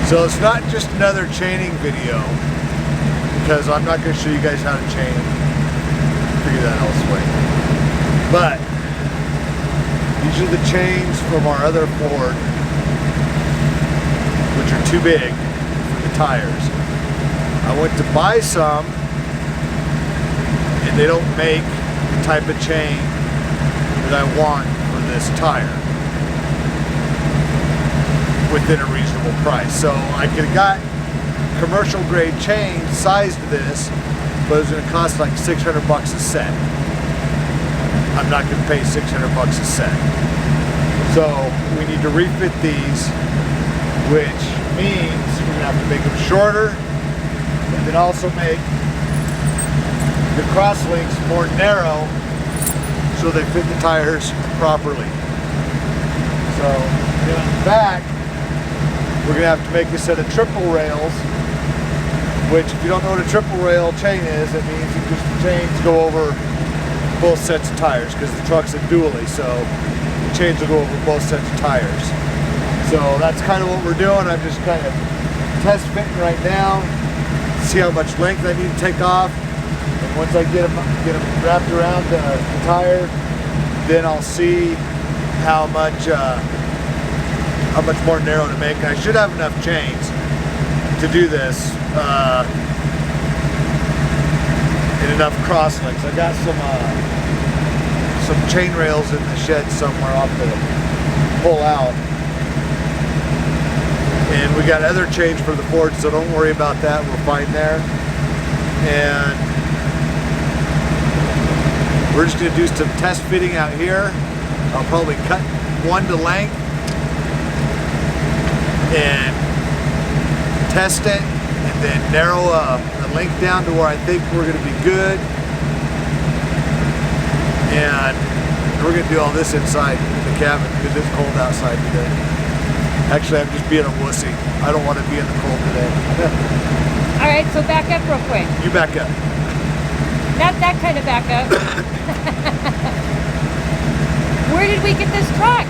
So it's not just another chaining video, because I'm not going to show you guys how to chain. Figure that elsewhere. But these are the chains from our other Ford, which are too big for the tires. I went to buy some, and they don't make the type of chain that I want for this tire within a reasonable price. So I could have got commercial grade chain sized to this, but it was going to cost like 600 bucks a set. I'm not going to pay 600 bucks a set. So we need to refit these, which means we're going to have to make them shorter, and then also make the cross links more narrow so they fit the tires properly. So then on the back, we're going to have to make a set of triple rails, which if you don't know what a triple rail chain is, it means the chains go over both sets of tires, because the truck's a dually, so the chains will go over both sets of tires. So that's kind of what we're doing. I'm just kind of test fitting right now, see how much length I need to take off, and once I get them wrapped around the tire, then I'll see how much more narrow to make. I should have enough chains to do this, and enough cross links. I got some chain rails in the shed somewhere off to pull out, and we got other chains for the Ford, so don't worry about that. We're fine there. And we're just going to do some test fitting out here. I'll probably cut one to length and test it, and then narrow the length down to where I think we're going to be good. And we're going to do all this inside the cabin because it's cold outside today. Actually, I'm just being a wussy. I don't want to be in the cold today. All right, so back up real quick. You back up. Not that kind of back up. Where did we get this truck?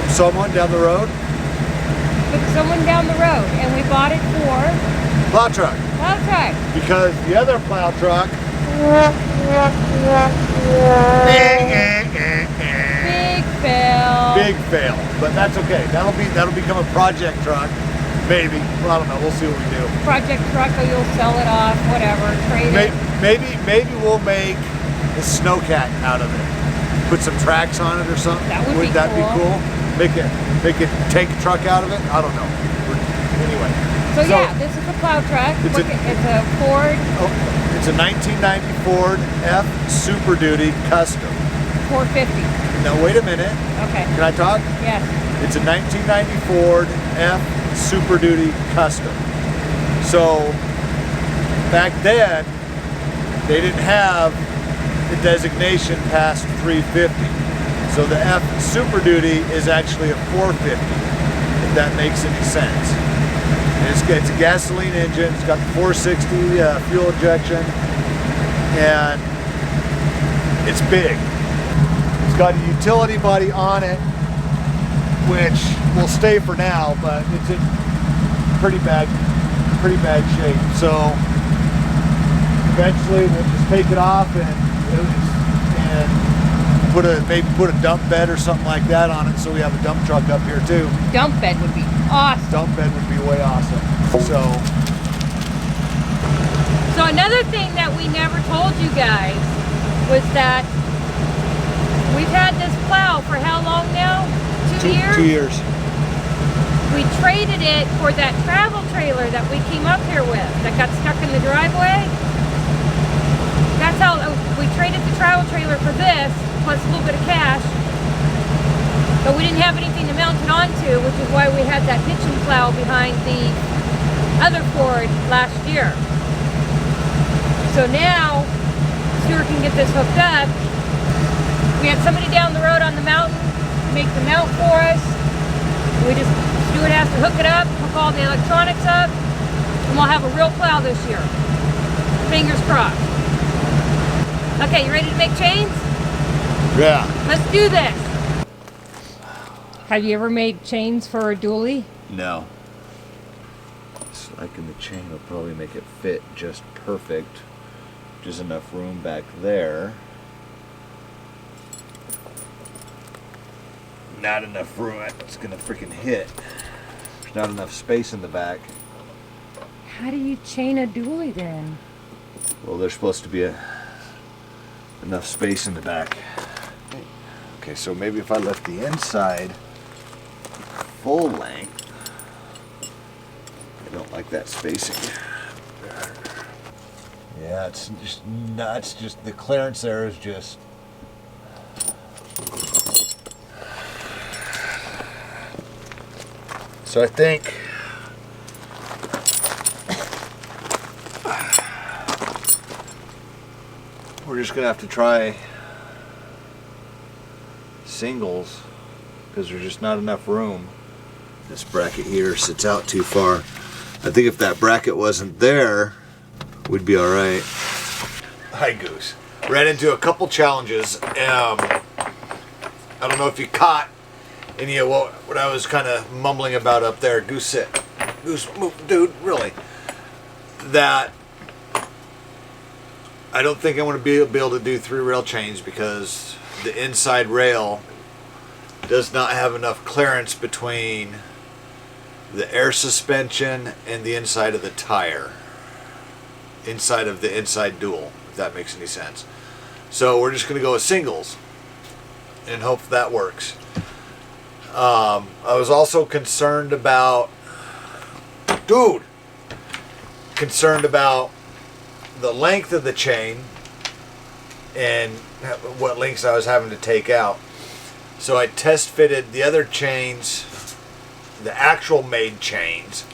From someone down the road. From someone down the road, and we bought it for? Plow truck. Plow truck. Because the other plow truck. Big fail. Big fail, but that's okay. That'll become a project truck, maybe. Well, I don't know. We'll see what we do. Project truck, or you'll sell it off, whatever. Trade it. Maybe we'll make a snowcat out of it. Put some tracks on it or something. Would that be cool? Make a tank truck out of it. I don't know. Anyway. So yeah, this is a plow truck. It's a Ford. Oh, it's a 1990 Ford F Super Duty Custom. 450. Now wait a minute. Okay. Can I talk? Yes. It's a 1990 Ford F Super Duty Custom. So back then, they didn't have the designation past 350. So the F Super Duty is actually a 450, if that makes any sense. And it's a gasoline engine. It's got the 460 fuel injection, and it's big. It's got a utility body on it, which will stay for now, but it's in pretty bad shape. So eventually we'll just take it off and maybe put a dump bed or something like that on it, so we have a dump truck up here too. Dump bed would be awesome. Dump bed would be way awesome. So another thing that we never told you guys was that we've had this plow for how long now? 2 years? 2 years. We traded it for that travel trailer that we came up here with that got stuck in the driveway. That's how we traded the travel trailer for this, plus a little bit of cash. But we didn't have anything to mount it onto, which is why we had that hitching plow behind the other Ford last year. So now, Stuart can get this hooked up. We had somebody down the road on the mountain make the mount for us. Stuart has to hook it up, hook all the electronics up, and we'll have a real plow this year. Fingers crossed. Okay, you ready to make chains? Yeah. Let's do this. Have you ever made chains for a dually? No. Slacking the chain will probably make it fit just perfect. Just enough room back there. Not enough room. It's gonna freaking hit. There's not enough space in the back. How do you chain a dually then? Well, there's supposed to be enough space in the back. Okay, so maybe if I left the inside full length. I don't like that spacing. Yeah, it's just nuts. Just the clearance there is just. So I think we're just gonna have to try singles because there's just not enough room. This bracket here sits out too far. I think if that bracket wasn't there, we'd be all right. Hi, Goose. Ran into a couple challenges. I don't know if you caught any of what I was kind of mumbling about up there. Goose, sit. Goose, move. Dude, really. That I don't think I'm going to be able to do 3 rail chains because the inside rail does not have enough clearance between the air suspension and the inside of the tire. Inside of the inside dual, if that makes any sense. So we're just going to go with singles and hope that works. I was also concerned about the length of the chain and what links I was having to take out. So I test fitted the other chains, the actual made chains,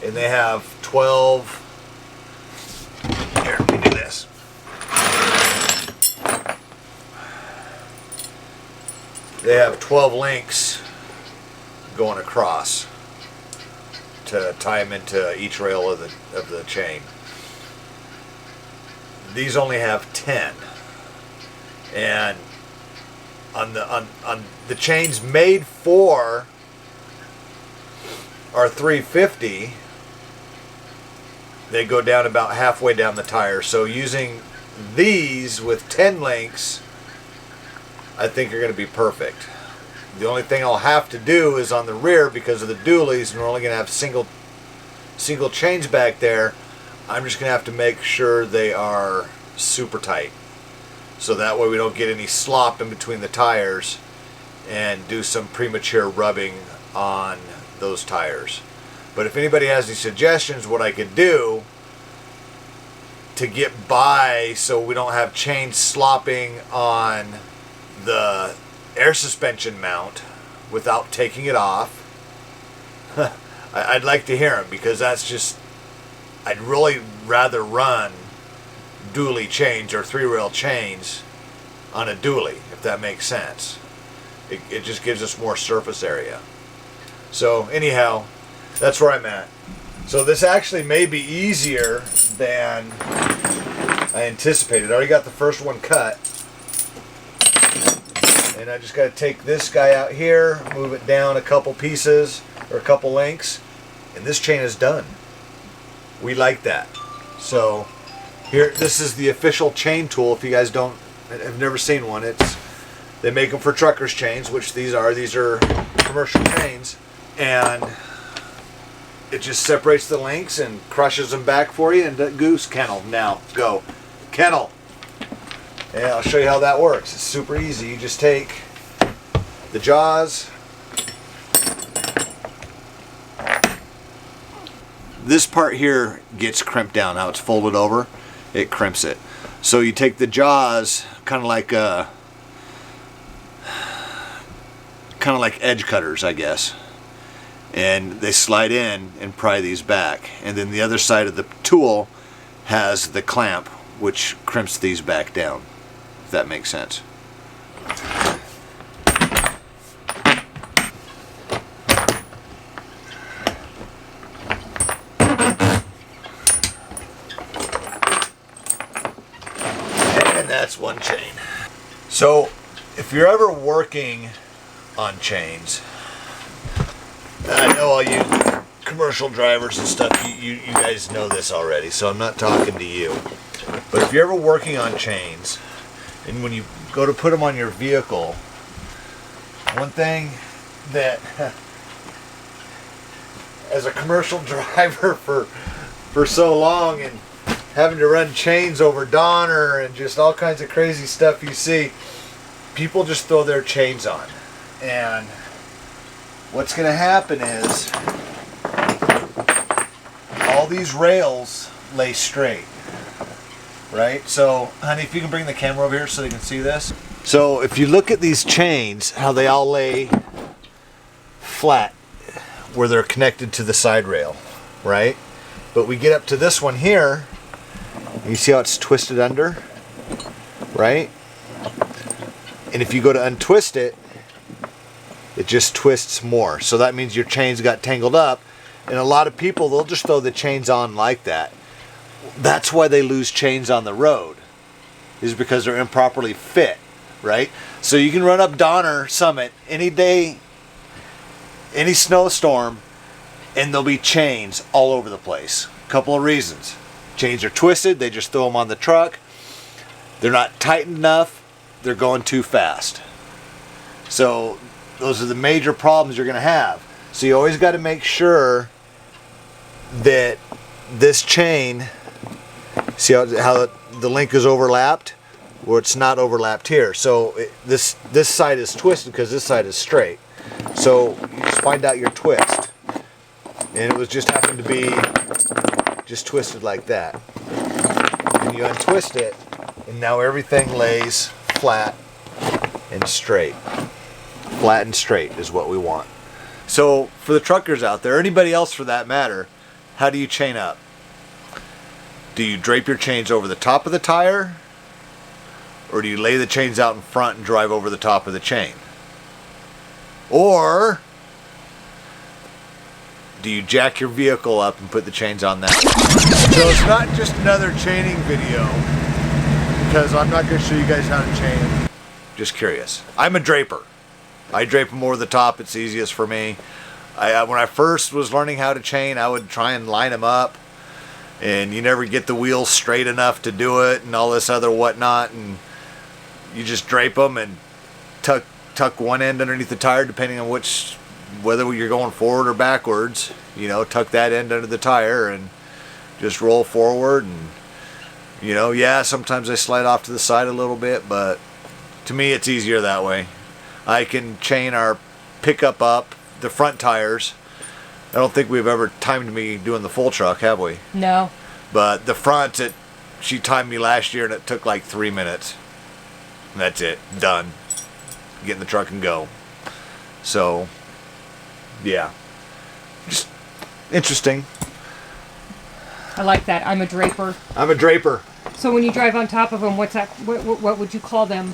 and they have 12. Here, let me do this. They have 12 links going across to tie them into each rail of the chain. These only have 10, and on the chains made for are 350. They go down about halfway down the tire. So using these with 10 links, I think are going to be perfect. The only thing I'll have to do is on the rear, because of the dualies, and we're only going to have single chains back there. I'm just going to have to make sure they are super tight, so that way we don't get any slop in between the tires and do some premature rubbing on those tires. But if anybody has any suggestions what I could do to get by so we don't have chains slopping on the air suspension mount without taking it off, I'd like to hear them, because that's just, I'd really rather run dually chains or 3-rail chains on a dually, if that makes sense. It just gives us more surface area. So anyhow, that's where I'm at. So this actually may be easier than I anticipated. I already got the first one cut. And I just got to take this guy out here, move it down a couple pieces or a couple links, and this chain is done. We like that. So here, this is the official chain tool. If you guys have never seen one, they make them for truckers' chains, which these are. These are commercial chains, and it just separates the links and crushes them back for you. And Goose, kennel, now go, kennel. And I'll show you how that works. It's super easy. You just take the jaws. This part here gets crimped down. How it's folded over, it crimps it. So you take the jaws, kind of like edge cutters, I guess, and they slide in and pry these back. And then the other side of the tool has the clamp, which crimps these back down, if that makes sense. And that's one chain. So if you're ever working on chains, I know all you commercial drivers and stuff, you guys know this already, so I'm not talking to you. But if you're ever working on chains, and when you go to put them on your vehicle, one thing that, as a commercial driver for so long and having to run chains over Donner and just all kinds of crazy stuff you see, people just throw their chains on. And what's going to happen is all these rails lay straight, right? So, honey, if you can bring the camera over here so they can see this. So if you look at these chains, how they all lay flat where they're connected to the side rail, right? But we get up to this one here, you see how it's twisted under, right? And if you go to untwist it, it just twists more. So that means your chains got tangled up. And a lot of people, they'll just throw the chains on like that. That's why they lose chains on the road, is because they're improperly fit, right? So you can run up Donner Summit any day, any snowstorm, and there'll be chains all over the place. Couple of reasons. Chains are twisted, they just throw them on the truck. They're not tightened enough, they're going too fast. So those are the major problems you're going to have. So you always got to make sure that this chain, see how the link is overlapped? Well, it's not overlapped here. So this side is twisted because this side is straight. So you just find out your twist. And it was just happened to be just twisted like that. And you untwist it, and now everything lays flat and straight. Flat and straight is what we want. So for the truckers out there, anybody else for that matter, how do you chain up? Do you drape your chains over the top of the tire? Or do you lay the chains out in front and drive over the top of the chain? Or do you jack your vehicle up and put the chains on that? So it's not just another chaining video, because I'm not going to show you guys how to chain. Just curious. I'm a draper. I drape them over the top. It's easiest for me. When I first was learning how to chain, I would try and line them up, and you never get the wheels straight enough to do it and all this other whatnot, and you just drape them and tuck one end underneath the tire, depending on whether you're going forward or backwards. You know, tuck that end under the tire and just roll forward. And you know, yeah, sometimes I slide off to the side a little bit, but to me it's easier that way. I can chain our pickup up, the front tires. I don't think we've ever timed me doing the full truck, have we? No. But the front, she timed me last year and it took like 3 minutes. And that's it. Done. Get in the truck and go. So, yeah. Just interesting. I like that. I'm a draper. I'm a draper. So when you drive on top of them, what's that? What would you call them?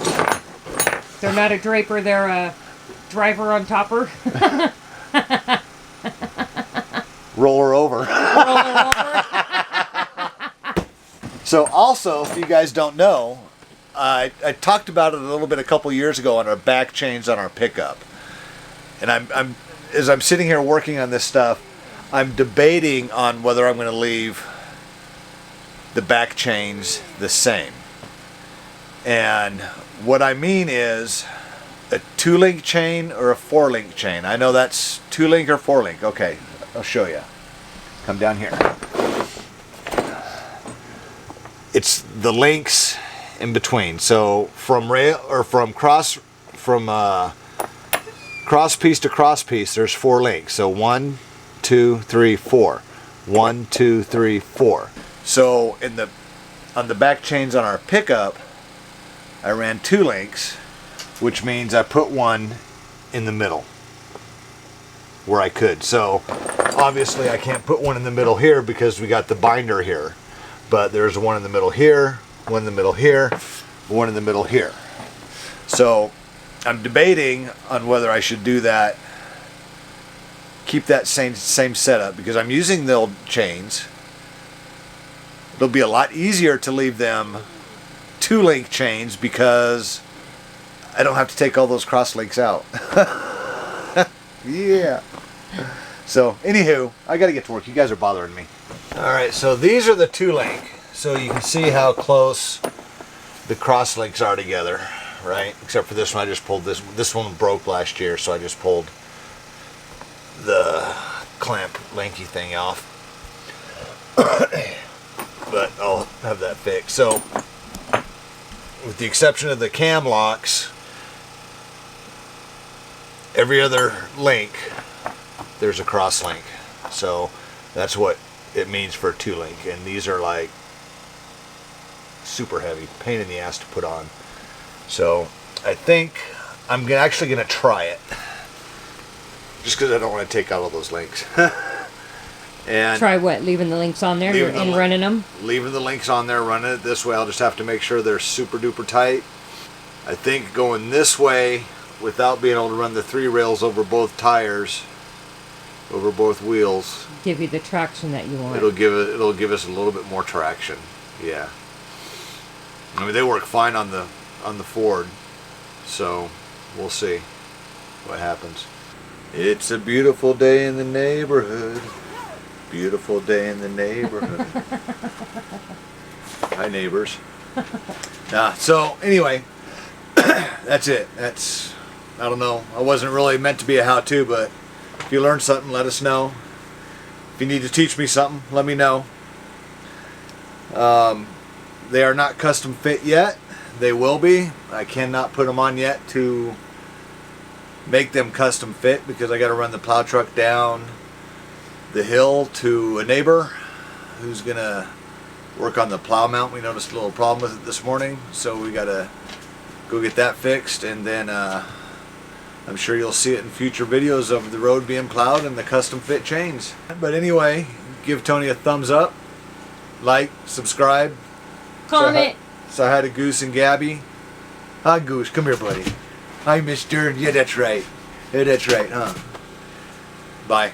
They're not a draper. They're a driver on topper. Roller over. Roller over. So also, if you guys don't know, I talked about it a little bit a couple years ago on our back chains on our pickup. And as I'm sitting here working on this stuff, I'm debating on whether I'm going to leave the back chains the same. And what I mean is a 2-link chain or a 4-link chain. I know that's 2-link or 4-link. Okay, I'll show you. Come down here. It's the links in between. So from rail or from cross piece to cross piece, there's 4 links. So 1, 2, 3, 4. 1, 2, 3, 4. So on the back chains on our pickup, I ran 2 links, which means I put one in the middle where I could. So obviously I can't put one in the middle here because we got the binder here, but there's one in the middle here, one in the middle here, one in the middle here. So I'm debating on whether I should do that, keep that same setup, because I'm using the old chains. It'll be a lot easier to leave them 2-link chains because I don't have to take all those cross links out. Yeah. So, anywho, I gotta get to work. You guys are bothering me. Alright, so these are the 2-link. So you can see how close the cross links are together, right? Except for this one, I just pulled this. This one broke last year, so I just pulled the clamp linky thing off. But I'll have that fixed. So, with the exception of the cam locks, every other link, there's a cross link. So that's what it means for a 2-link. And these are like super heavy, pain in the ass to put on. So I think I'm actually going to try it. Just because I don't want to take out all those links. And Try what? Leaving the links on there and running them? Leaving the links on there, running it this way. I'll just have to make sure they're super duper tight. I think going this way without being able to run the 3 rails over both tires, over both wheels, give you the traction that you want. It'll give us a little bit more traction. Yeah. I mean, they work fine on the Ford, so we'll see what happens. It's a beautiful day in the neighborhood. Beautiful day in the neighborhood. Hi, neighbors. So anyway, that's it. I don't know. I wasn't really meant to be a how-to, but if you learned something, let us know. If you need to teach me something, let me know. They are not custom fit yet. They will be. I cannot put them on yet to make them custom fit because I got to run the plow truck down the hill to a neighbor who's gonna work on the plow mount. We noticed a little problem with it this morning, so we gotta go get that fixed, and then I'm sure you'll see it in future videos of the road being plowed and the custom fit chains. But anyway, give Tony a thumbs up, like, subscribe, comment. Say hi to Goose and Gabby. Hi Goose, come here buddy. Hi mister, yeah that's right. Yeah that's right, huh? Bye.